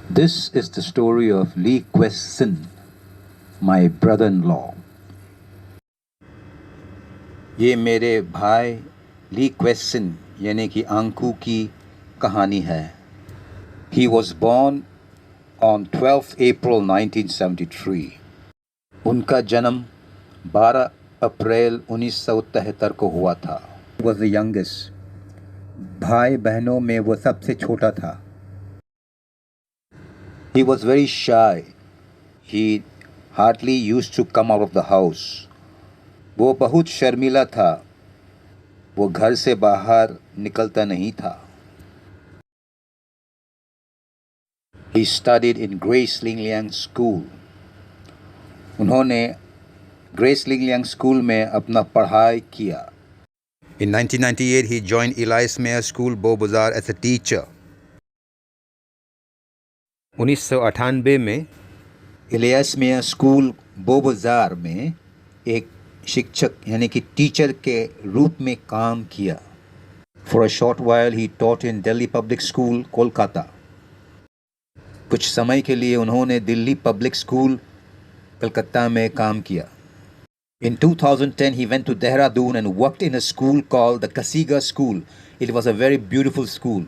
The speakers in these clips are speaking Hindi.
This is the story of Lee Kwes-sin, my brother-in-law. ये मेरे भाई ली क्वेसन यानी कि अंकु की कहानी है. He was born on 12th April 1973. उनका जन्म 12 अप्रैल 1973 को हुआ था. He was the youngest. भाई बहनों में वो सबसे छोटा था. He was very shy. He hardly used to come out of the house. वो बहुत शर्मीला था. वो घर से बाहर निकलता नहीं था. He studied in Grace Ling Liang School. उन्होंने ग्रेस लिंग लियांग स्कूल में अपना पढ़ाई किया. In 1998 he joined Elias Mayer School, Beaubazar as a teacher. 1998 में इलियास मेयर स्कूल बोबाजार में एक शिक्षक यानी कि टीचर के रूप में काम किया. For a short while he taught in Delhi Public School, Kolkata. कुछ समय के लिए उन्होंने दिल्ली पब्लिक स्कूल कलकत्ता में काम किया. In 2010 he went to Dehradun and worked in a school called the Kasiga School. It was a very beautiful school.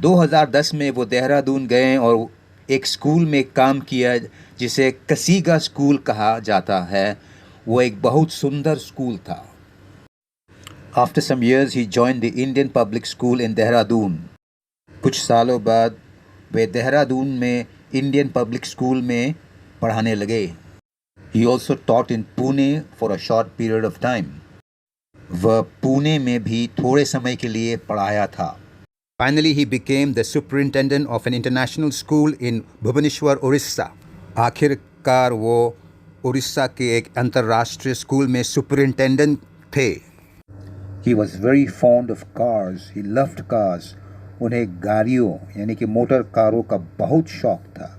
2010 में वो देहरादून गए और एक स्कूल में काम किया जिसे कसीगा स्कूल कहा जाता है. वो एक बहुत सुंदर स्कूल था. After some years he joined the Indian Public School in Dehradun. कुछ सालों बाद वे देहरादून में इंडियन पब्लिक स्कूल में पढ़ाने लगे. He also taught in Pune for a short period of time. वह पुणे में भी थोड़े समय के लिए पढ़ाया था. Finally he became the superintendent of an international school in Bhubaneswar, Orissa. आखिरकार वो उड़ीसा के एक अंतर्राष्ट्रीय स्कूल में सुपरिंटेंडेंट थे. He was very fond of cars. He loved cars. उन्हें गाड़ियों यानी कि मोटर कारों का बहुत शौक था.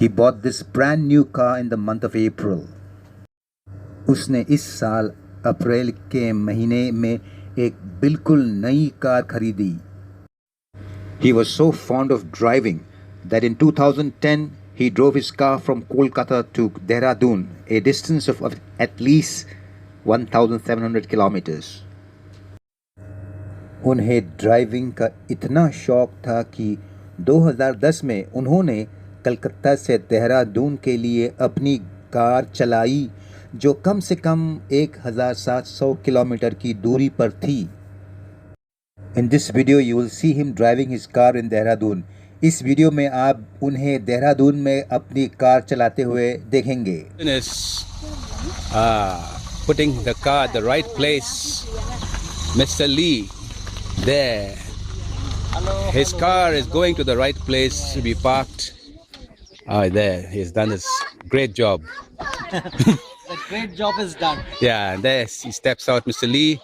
He bought this brand new car in the month of April. उसने इस साल अप्रैल के महीने में एक बिल्कुल नई कार खरीदी. He was so fond of driving that in 2010 he drove his car from Kolkata to Dehradun, a distance of at least 1,700 kilometers. उन्हें ड्राइविंग का इतना शौक था कि 2010 में उन्होंने कलकत्ता से देहरादून के लिए अपनी कार चलाई जो कम से कम 1,700 किलोमीटर की दूरी पर थी. In this video you will see him driving his car in Dehradun. इस वीडियो में आप उन्हें देहरादून में अपनी कार चलाते हुए देखेंगे. Putting the car at the right place. Mr. Lee, there. His car is going to the right place to be parked. There. He's done his great job. The great job is done. Yeah, and there he steps out, Mr. Lee,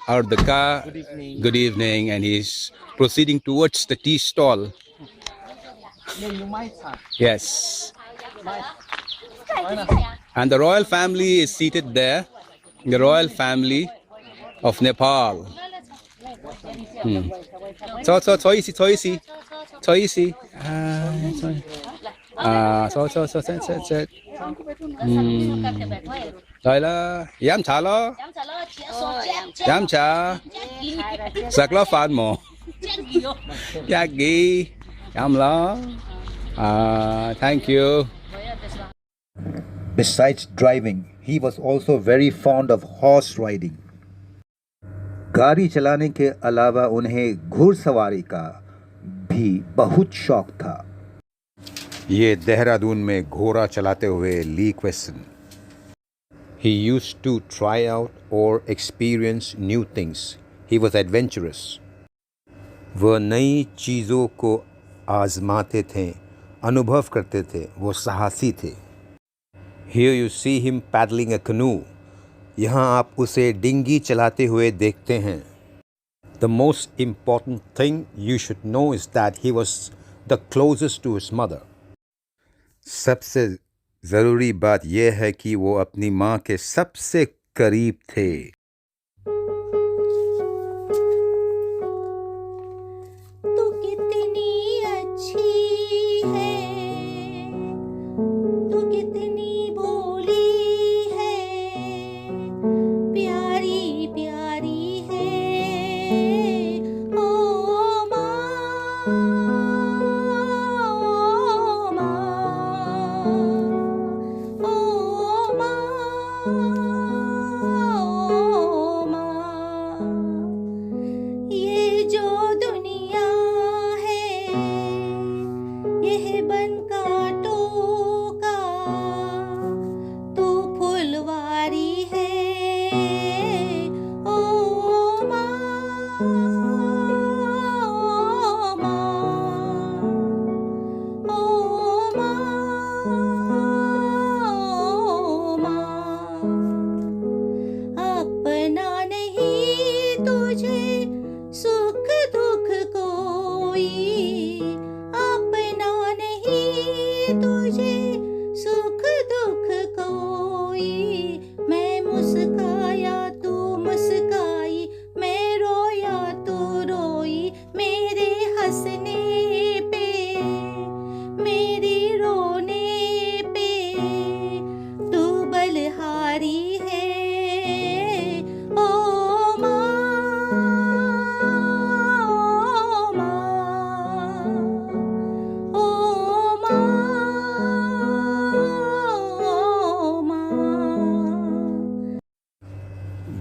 out of the car. Good evening. Good evening, and he's proceeding towards the tea stall. You might have. Yes. And the royal family is seated there. The royal family of Nepal. So easy. Rồi là yam cha lo. Yam cha. Sak lo fan mo. Yagi. Yam lo. Thank you. Besides driving, he was also very fond of horse riding. गाड़ी चलाने के अलावा उन्हें घुड़सवारी का भी बहुत शौक था. ये देहरादून में घोड़ा चलाते हुए ली question. He used to try out or experience new things. He was adventurous. वह नई चीज़ों को आजमाते थे, अनुभव करते थे, वो साहसी थे. Here you see him paddling a canoe. यहाँ आप उसे डिंगी चलाते हुए देखते हैं. The most important thing you should know is that he was the closest to his mother. सबसे ज़रूरी बात यह है कि वो अपनी माँ के सबसे करीब थे. तू कितनी अच्छी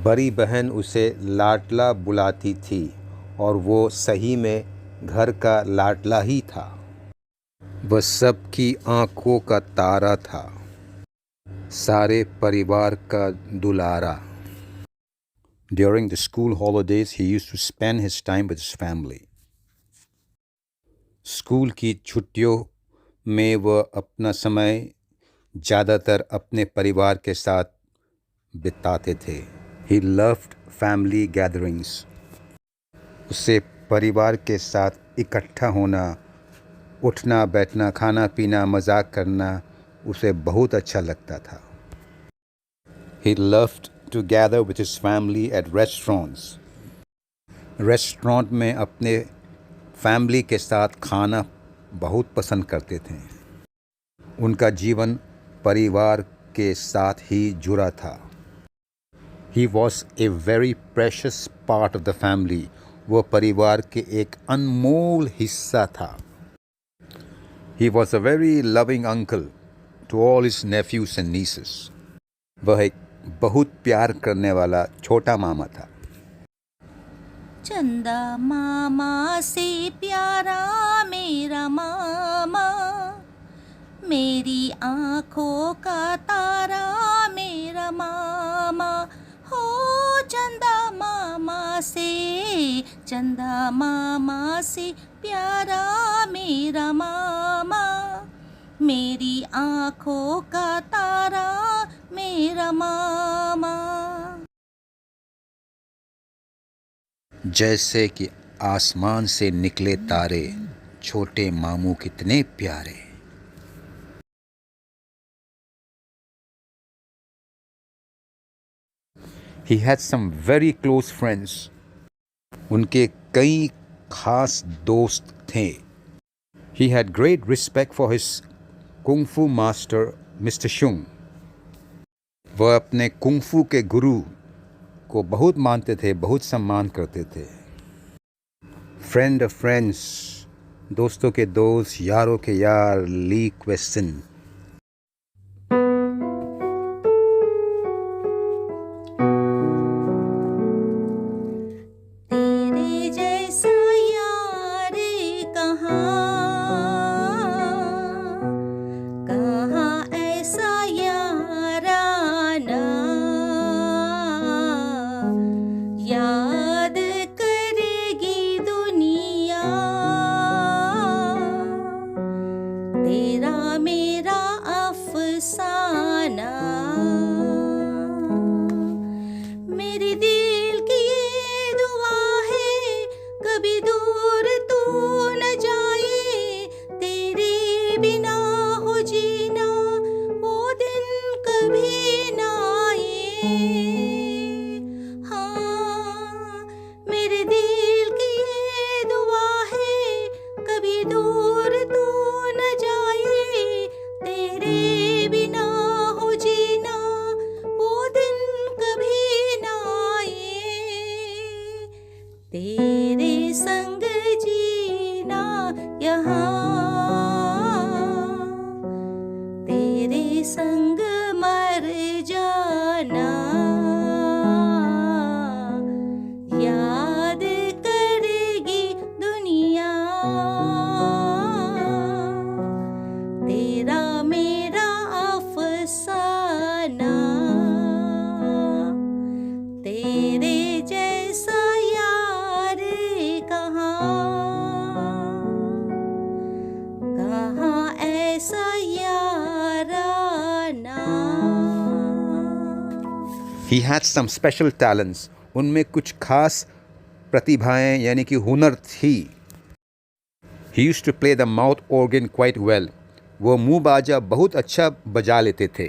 बड़ी बहन उसे लाडला बुलाती थी और वो सही में घर का लाडला ही था। वह सबकी आंखों का तारा था, सारे परिवार का दुलारा। During the school holidays, he used to spend his time with his family. School की छुट्टियों में वह अपना समय ज़्यादातर अपने परिवार के साथ बिताते थे। He loved family gatherings. उसे परिवार के साथ इकट्ठा होना, उठना बैठना, खाना पीना, मजाक करना उसे बहुत अच्छा लगता था। He loved to gather with his family at restaurants. Restaurant में अपने फैमिली के साथ खाना बहुत पसंद करते थे। उनका जीवन परिवार के साथ ही जुड़ा था। He was a very precious part of the family. वो परिवार के एक अनमोल हिस्सा था। He was a very loving uncle to all his nephews and nieces. वह एक बहुत प्यार करने वाला छोटा मामा था। चंदा मामा से प्यारा मेरा मामा, मेरी आँखों का तारा मेरा मामा हो। चंदा मामा से प्यारा मेरा मामा, मेरी आँखों का तारा मेरा मामा। जैसे कि आसमान से निकले तारे, छोटे मामू कितने प्यारे। He had some very close friends. उनके कई खास दोस्त थे। He had great respect for his kung fu master, Mr. Shung. वह अपने कुंग फू के गुरु को बहुत मानते थे, बहुत सम्मान करते थे। फ्रेंड ऑफ फ्रेंड्स, दोस्तों के दोस्त, यारों के यार, ली क्वेश्चन। तेरे जैसा यार कहाँ ऐसा याराना, याद करेगी दुनिया तेरा मेरा अफसाना। मेरे दिल की ये दुआ है, कभी दूर तू न जाए, तेरे बिना हो जीना वो दिन कभी ना आए। हाँ, मेरे दिल की ये दुआ है, कभी दूर तू न जाए, तेरे बिना हो जीना वो दिन कभी ना आए। तेरे संग जीना यहाँ, तेरे संग मर जाना, याद करेगी दुनिया तेरा मेरा अफसाना। तेरे जैसा यार कहाँ ऐसा याराना। He had some special talents. उनमें कुछ खास प्रतिभाएं यानी कि हुनर थी। He used to play the mouth organ quite well. वो मुंह बाजा बहुत अच्छा बजा लेते थे।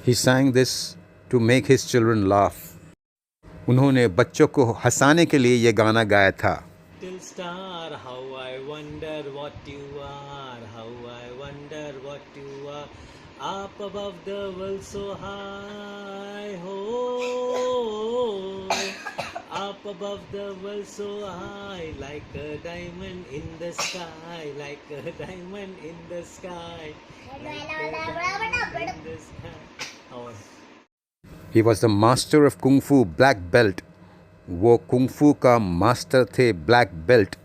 He sang this to make his children laugh. उन्होंने बच्चों को हंसाने के लिए ये गाना गाया था. Little star, how I wonder what you are, how I wonder what you are, up above the world so high, oh, up above the world so high, like a diamond in the sky, like a diamond in the sky, like a diamond in the sky. Oh. He was the master of Kung Fu, black belt. वो कुंग फू का मास्टर थे, black belt.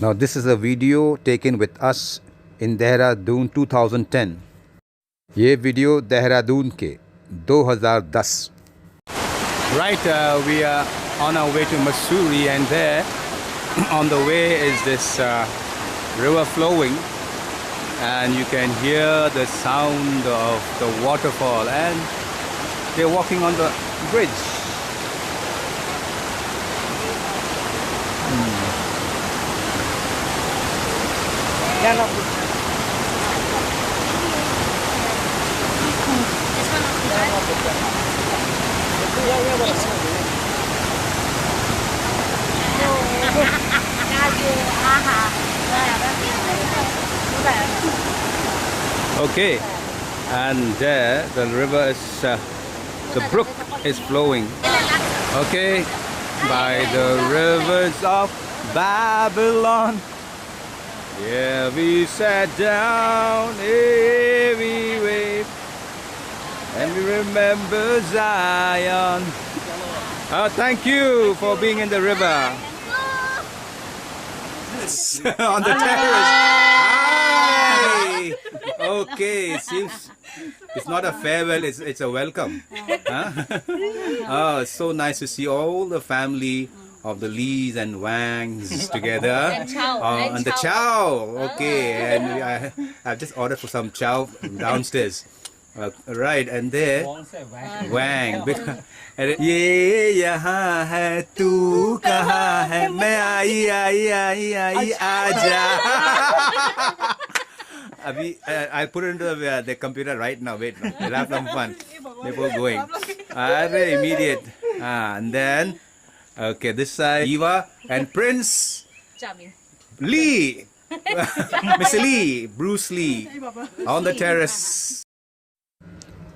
Now this is a video taken with us in Dehradun 2010. ये वीडियो देहरादून के 2010. Right, we are on our way to Mussoorie, and there on the way is this river flowing, and you can hear the sound of the waterfall, and they're walking on the bridge. Okay, and there the river is, the brook is flowing. Okay, by the rivers of Babylon, here we sat down, here we waved, and we remember Zion. Oh, thank you for being in the river. On the terrace. Hi. Okay, it seems it's not a farewell, it's a welcome. Huh? Oh, it's so nice to see all the family of the Lees and Wangs together. And the chow. Okay, and I've just ordered for some chow downstairs. Right, and there Wang. ये यहाँ है, तू कहाँ है, मैं आई आजा. Abhi, I'll put it into the computer right now. Wait, we'll have some fun before going. Immediate. And then, okay, this side, Eva and Prince Lee. Mr. Lee, Bruce Lee, on the terrace.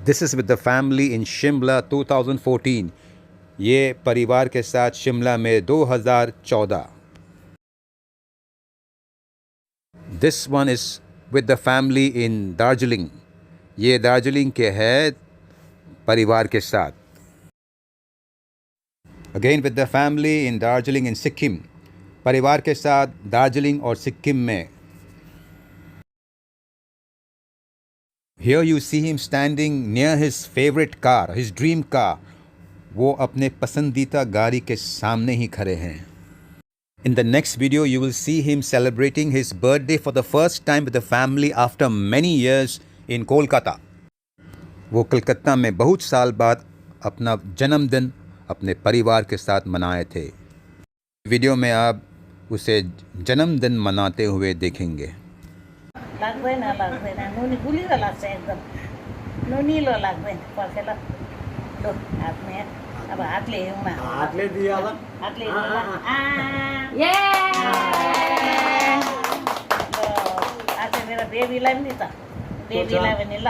This is with the family in Shimla 2014. ये परिवार के साथ शिमला में 2014. This one is with the family in Darjeeling. ये दार्जिलिंग के है परिवार के साथ. Again with the family in Darjeeling in Sikkim. परिवार के साथ दार्जिलिंग और सिक्किम में. Here you see him standing near his favorite car, his dream car. वो अपने पसंदीदा गाड़ी के सामने ही खड़े हैं. In the next video, you will see him celebrating his birthday for the first time with the family after many years in Kolkata. वो कलकत्ता में बहुत साल बाद अपना जन्मदिन अपने परिवार के साथ मनाए थे। वीडियो में आप उसे जन्मदिन मनाते हुए देखेंगे। लाग्दैन नुनी गुलियो लाग्छ एकदम नुनिलो लाग्दैन पर्खेर लो हातमा अब हातले हेरौँ न हातले दियो होला हातले हेरौँ ल आज मेरो बेबीलाई पनि त बेबीलाई पनि ल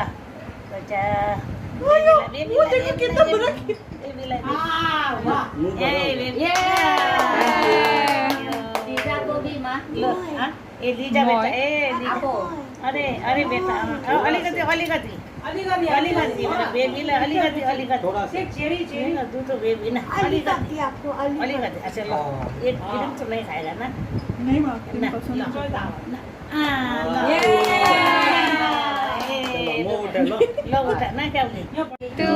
बच्चा अरे अरे बेटा अलिकति अलिकति अलिकति बेबीलाई अलिकति दुधो बेबी न अलिकति अलिकति अच्छा ल एक तो नहीं खाएगा ना लो उठा ना क्या To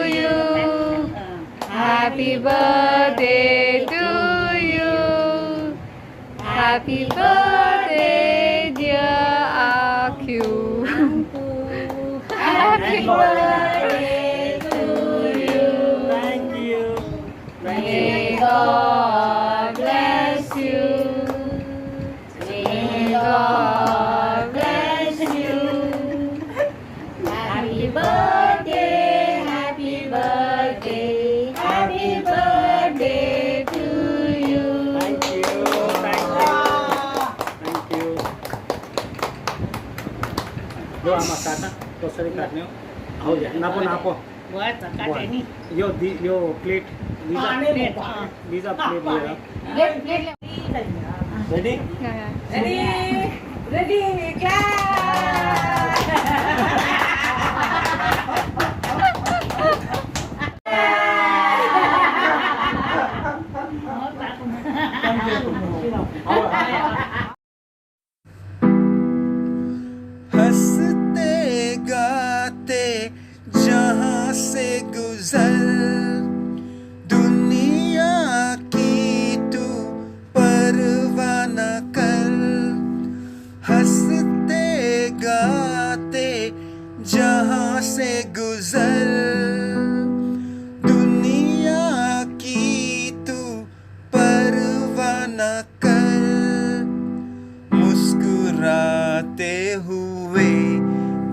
you, happy birthday to you, happy birthday dear Akyu, happy birthday to you, Thank you. may God bless you, may God bless you, happy birthday, happy birthday, happy birthday to you. Thank you. Thank you. Thank you. यो आमा काट्न कसरी काट्ने हो हौ नापो नापो भयो त काटे नि यो प्लेट लिजा लिजा प्लेट लिएर रेडी Ready, हंसते गाते जहां से गुजर दुनिया की तू परवाह न कर। हंसते गाते जहां से गुजर दुनिया की तू परवाह न कर। मुस्कुराते हुए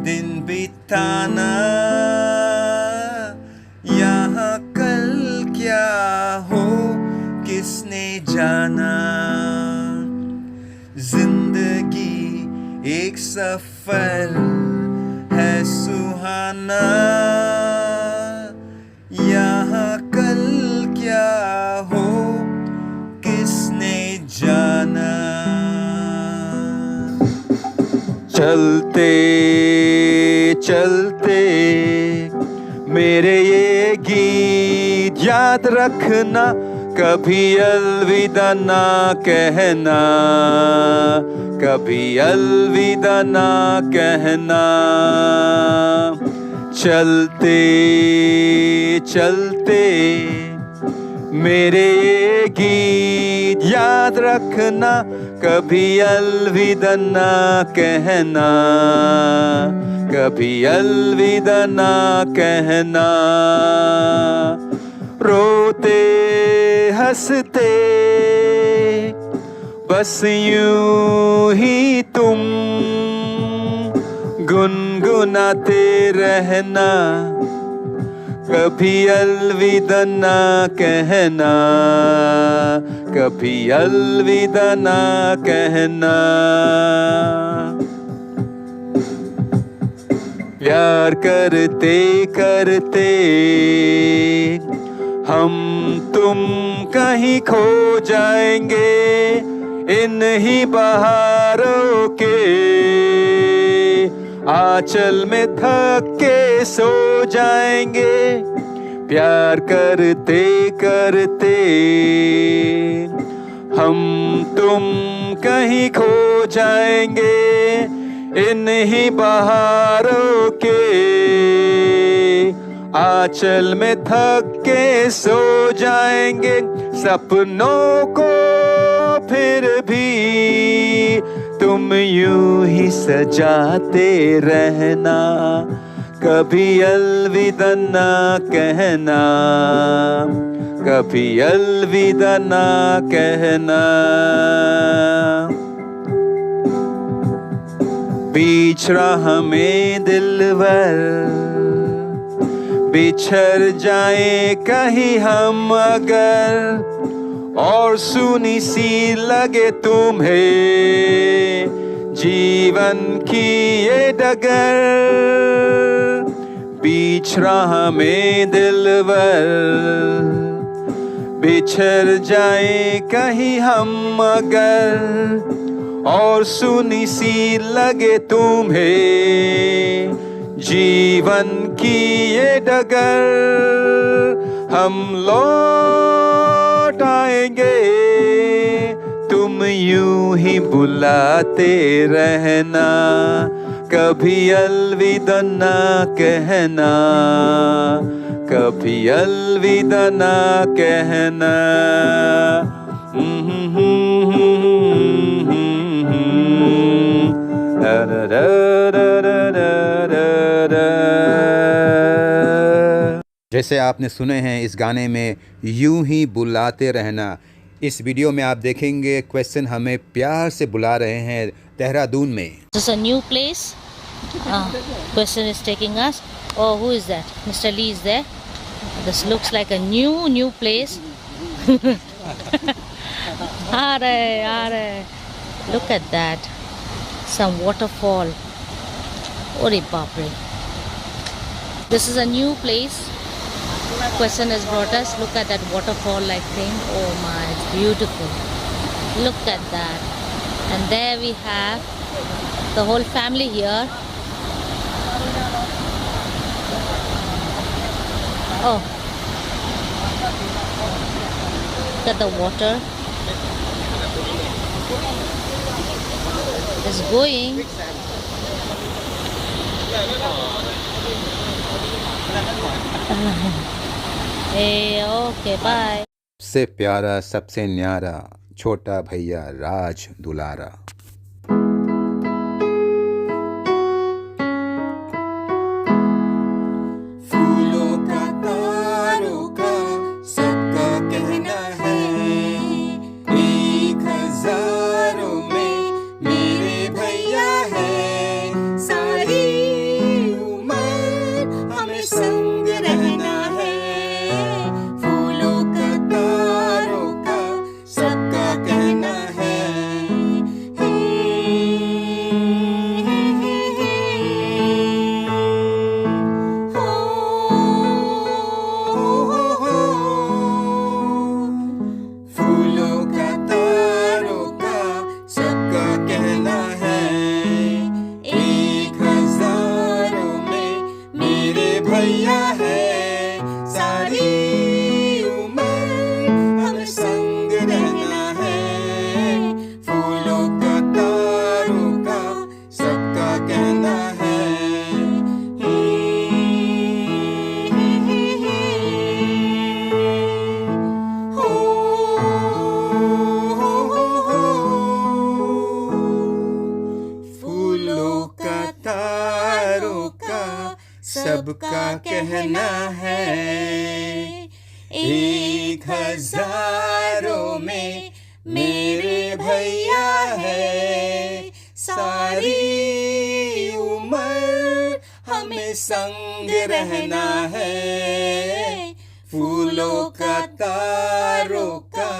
दिन बिताना यहाँ कल क्या हो किसने जाना। जिंदगी एक सफर है सुहाना यहाँ कल क्या हो किसने जाना। चलते चलते मेरे ये गीत याद रखना कभी अलविदा ना कहना कभी अलविदा ना कहना। चलते चलते मेरे ये गीत याद रखना कभी अलविदा ना कहना कभी अलविदा ना कहना। रोते हंसते बस यूं ही तुम गुनगुनाते रहना कभी अलविदा ना कहना कभी अलविदा ना कहना। प्यार करते करते हम तुम कहीं खो जाएंगे इन ही बहारों के आंचल में थक के सो जाएंगे। प्यार करते करते हम तुम कहीं खो जाएंगे इन ही बहारों के आंचल में थक के सो जाएंगे। सपनों को फिर भी तुम यूं ही सजाते रहना कभी अलविदा ना कहना, कभी अलविदा ना कहना। बीच राह में दिलवर बिछड़ जाए कहीं हम अगर, और सुनी सी लगे तुम्हें जीवन की ये डगर। बीच राह में दिलवर बिछड़ जाए कहीं हम अगर, और सुनी सी लगे तुम्हें जीवन की ये डगर। हम लौट आएंगे, तुम यूं ही बुलाते रहना, कभी अलविदा ना कहना, कभी अलविदा ना कहना। जैसे आपने सुने हैं इस गाने में यूं ही बुलाते रहना। इस वीडियो में आप देखेंगे क्वेश्चन हमें प्यार से बुला रहे हैं देहरादून में। This is a new place. Question is taking us. Oh, who is that? Mr. Lee is there. This looks like a new place. आ रहे. Look at that. Some waterfall. Ore baapre. This is a new place. Question has brought us. Look at that waterfall like thing. Oh my, it's beautiful. Look at that. And there we have the whole family here. Oh, look at the water. It's going. Hey, okay, bye. सबसे प्यारा सबसे न्यारा छोटा भैया राज दुलारा। फूलों का तारों का सबका कहना है, एक हजारों में मेरे भैया है। सारी उम्र हमें संग रहना है। फूलों का तारों का सबका कहना है। फूलों का तारों का सबका कहना है, एक हजारों में मेरे भैया है। सारी उम्र हमें संग रहना है। फूलों का तारों का सबका कहना है। फूलों का तारों का सबका कहना है, एक हजारों में मेरे भैया है। सारी उम्र हमें संग रहना है। फूलों का तारों का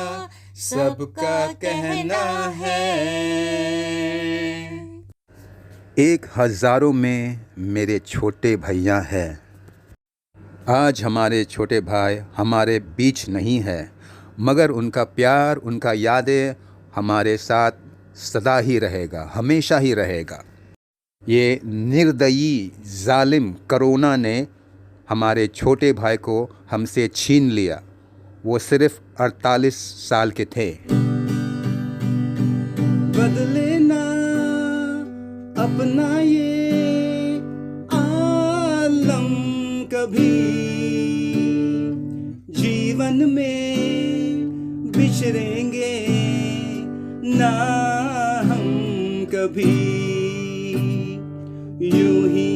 सबका कहना है। एक हजारों में मेरे छोटे भैया है। आज हमारे छोटे भाई हमारे बीच नहीं है, मगर उनका प्यार उनका यादें हमारे साथ सदा ही रहेगा, हमेशा ही रहेगा। ये निर्दयी जालिम कोरोना ने हमारे छोटे भाई को हमसे छीन लिया। वो सिर्फ 48 साल के थे। बदले ना अपना ये आलम कभी, जीवन में बिछड़ेंगे ना हम कभी। यूं ही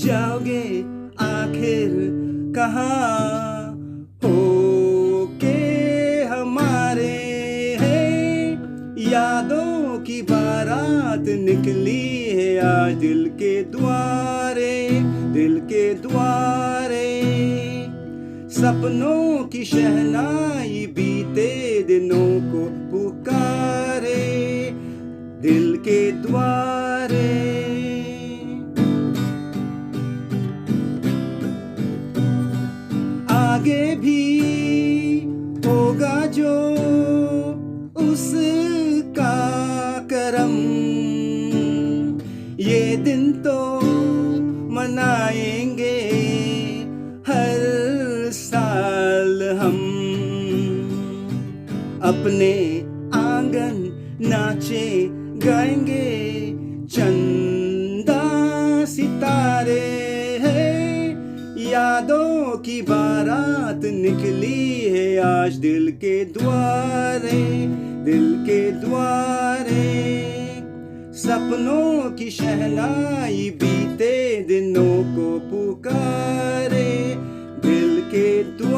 जाओगे यहाँ होके हमारे हैं, यादों की बारात निकली है आज दिल के द्वारे, दिल के द्वारे। सपनों की शहनाई बीते दिनों को पुकारे, दिल के द्वारे। आगे भी होगा जो उसका करम, ये दिन तो मनाएंगे हर साल हम। अपने आंगन नाचे गाएंगे चंदा सितारे हैं, यादों की बारात निकली है आज दिल के द्वारे, दिल के द्वारे। सपनों की शहनाई बीते दिनों को पुकारे, दिल के द्वारे।